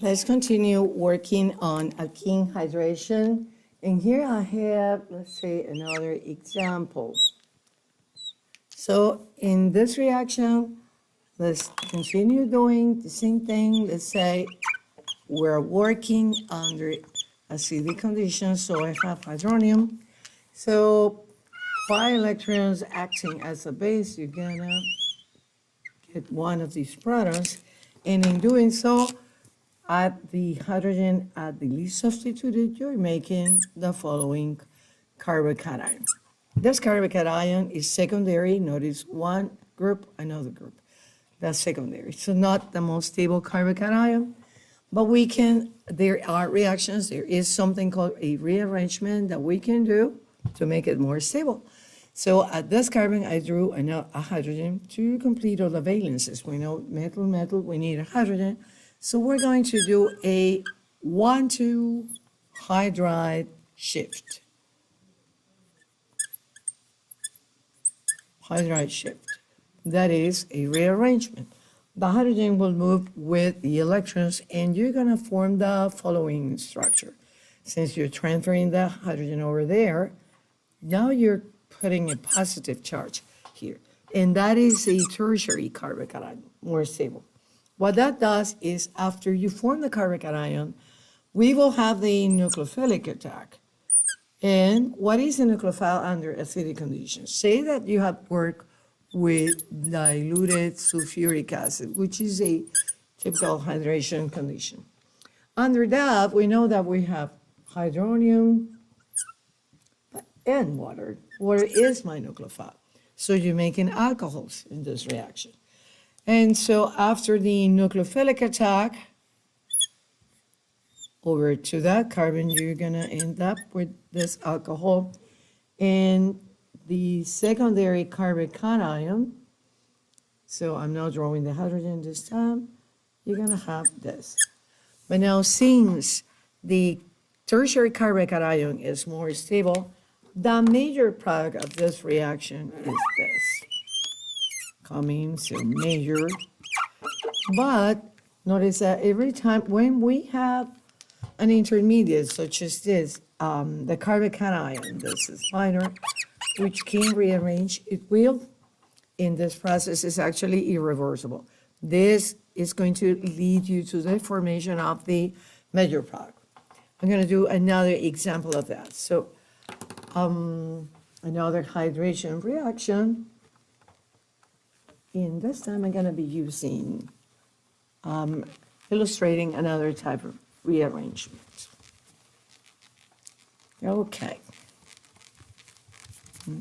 Let's continue working on alkene hydration. And here I have, let's say, another example. So in this reaction, let's continue doing the same thing. Let's say we're working under acidic conditions, so I have hydronium. So 5 electrons acting as a base, you're gonna get one of these products. And in doing so, add the hydrogen at the least substituted, you're making the following carbocation. This carbocation is secondary. Notice one group, another group. That's secondary. So not the most stable carbocation, but we can, there are reactions. There is something called a rearrangement that we can do to make it more stable. So at this carbon, I drew a hydrogen to complete all the valences. We know metal, metal, we need a hydrogen. So we're going to do a 1,2 hydride shift. Hydride shift. That is a rearrangement. The hydrogen will move with the electrons, and you're going to form the following structure. Since you're transferring the hydrogen over there, now you're putting a positive charge here. And that is a tertiary carbocation, more stable. What that does is after you form the carbocation, we will have the nucleophilic attack. And what is a nucleophile under acidic conditions? Say that you have worked with diluted sulfuric acid, which is a typical hydration condition. Under that, we know that we have hydronium and water. Water is my nucleophile. So you're making alcohols in this reaction. And so after the nucleophilic attack, over to that carbon, you're going to end up with this alcohol. And the secondary carbocation, so I'm not drawing the hydrogen this time, you're going to have this. But now since the tertiary carbocation is more stable, the major product of this reaction is this. Coming, so major. But notice that every time when we have an intermediate such as this, the carbocation, this is minor, which can rearrange, it will, in this process, is actually irreversible. This is going to lead you to the formation of the major product. I'm going to do another example of that. So another hydration reaction. And this time I'm going to be using, illustrating another type of rearrangement. Okay.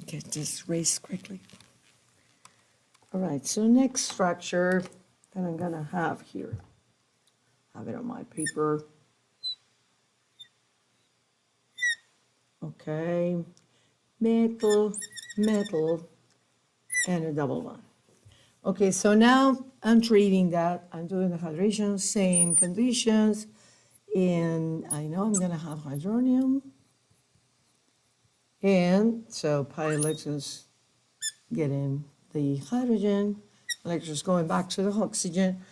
Get this erased quickly. All right, so next structure that I'm going to have here. Have it on my paper. Okay, metal, metal, and a double bond. Okay, so now I'm treating that. I'm doing the hydration, same conditions. And I know I'm going to have hydronium. And so pi electrons getting the hydrogen, electrons going back to the oxygen.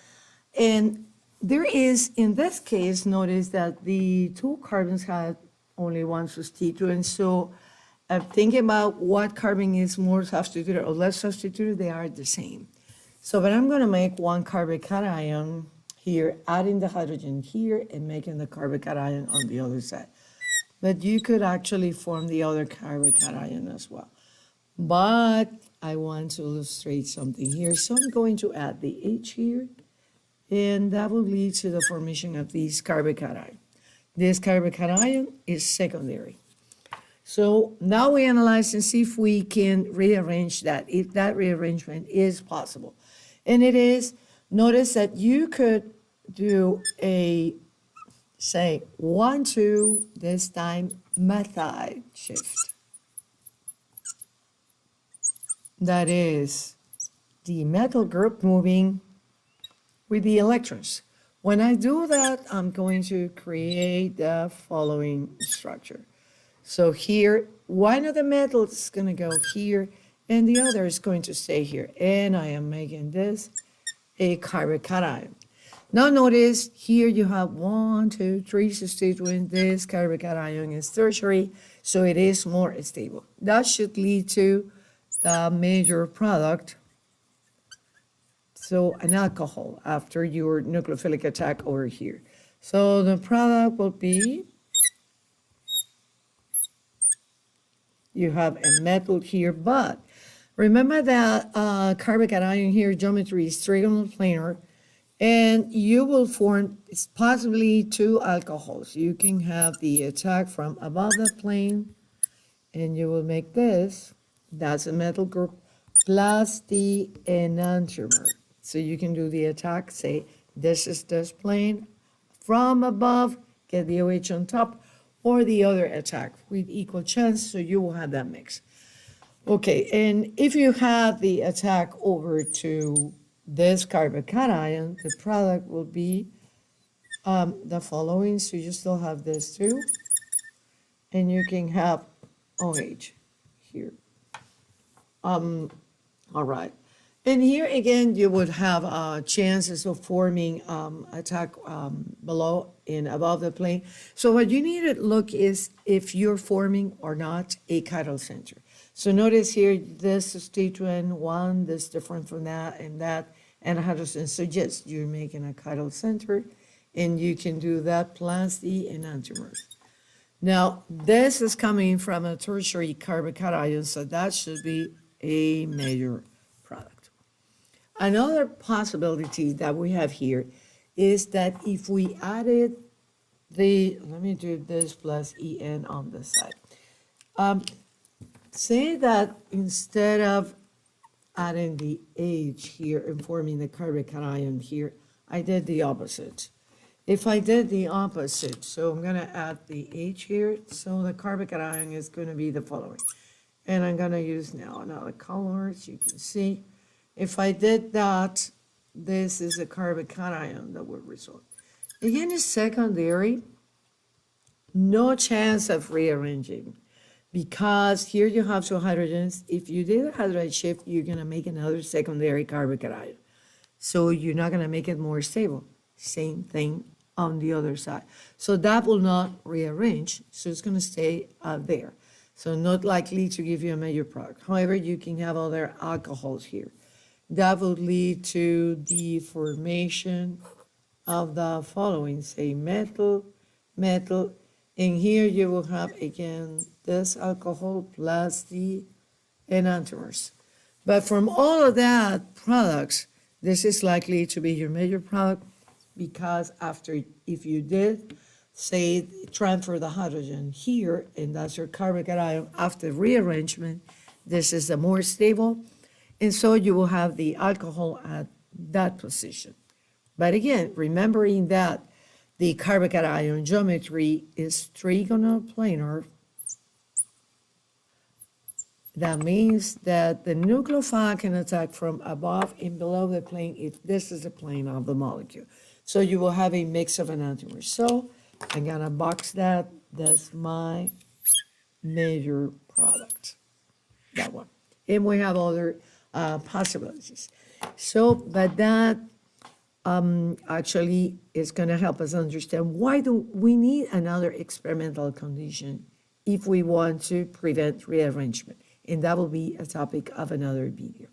And there is, in this case, notice that the 2 carbons had only one substituent. So I'm thinking about what carbon is more substituted or less substituted, they are the same. So, but I'm going to make one carbocation here, adding the hydrogen here and making the carbocation on the other side. But you could actually form the other carbocation as well. But I want to illustrate something here. So I'm going to add the H here, and that will lead to the formation of these carbocation. This carbocation is secondary. So now we analyze and see if we can rearrange that, if that rearrangement is possible. And it is. Notice that you could do a, say, 1,2, this time methide shift. That is the metal group moving with the electrons. When I do that, I'm going to create the following structure. So here, one of the metals is going to go here, and the other is going to stay here. And I am making this a carbocation. Now notice here you have 1, 2, 3 substituents. This carbocation is tertiary, so it is more stable. That should lead to the major product, so an alcohol after your nucleophilic attack over here. So the product will be, you have a metal here, but remember that carbocation here geometry is trigonal planar, and you will form possibly two alcohols. You can have the attack from above the plane, and you will make this, that's a metal group, plus the enantiomer. So you can do the attack, say, this is this plane, from above, get the OH on top, or the other attack with equal chance, so you will have that mix. Okay, and if you have the attack over to this carbocation, the product will be the following. So you still have this too, and you can have OH here. All right. And here again, you would have chances of forming attack below and above the plane. So what you need to look is if you're forming or not a chiral center. So notice here, this is T21, this different from that, and hydrogen suggests you're making a chiral center, and you can do that plus the enantiomers. Now, this is coming from a tertiary carbocation, so that should be a major product. Another possibility that we have here is that if we added let me do this plus En on this side. Say that instead of adding the H here and forming the carbocation here, I did the opposite. If I did the opposite, so I'm gonna add the H here, so the carbocation is gonna be the following. And I'm gonna use now another color, as you can see. If I did that, this is a carbocation that would result. Again, it's secondary, no chance of rearranging, because here you have two hydrogens. If you did a hydrogen shift, you're gonna make another secondary carbocation. So you're not gonna make it more stable. Same thing on the other side. So that will not rearrange, so it's gonna stay there. So not likely to give you a major product. However, you can have other alcohols here. That would lead to the formation of the following, say metal, metal, and here you will have again this alcohol plus the enantiomers. But from all of that products, this is likely to be your major product, because after, if you did, say, transfer the hydrogen here, and that's your carbocation, after rearrangement, this is the more stable, and so you will have the alcohol at that position. But again, remembering that the carbocation geometry is trigonal planar, that means that the nucleophile can attack from above and below the plane if this is the plane of the molecule. So you will have a mix of enantiomers. So I'm gonna box that, that's my major product, that one. And we have other possibilities. So, but that actually is gonna help us understand why do we need another experimental condition if we want to prevent rearrangement. And that will be a topic of another video.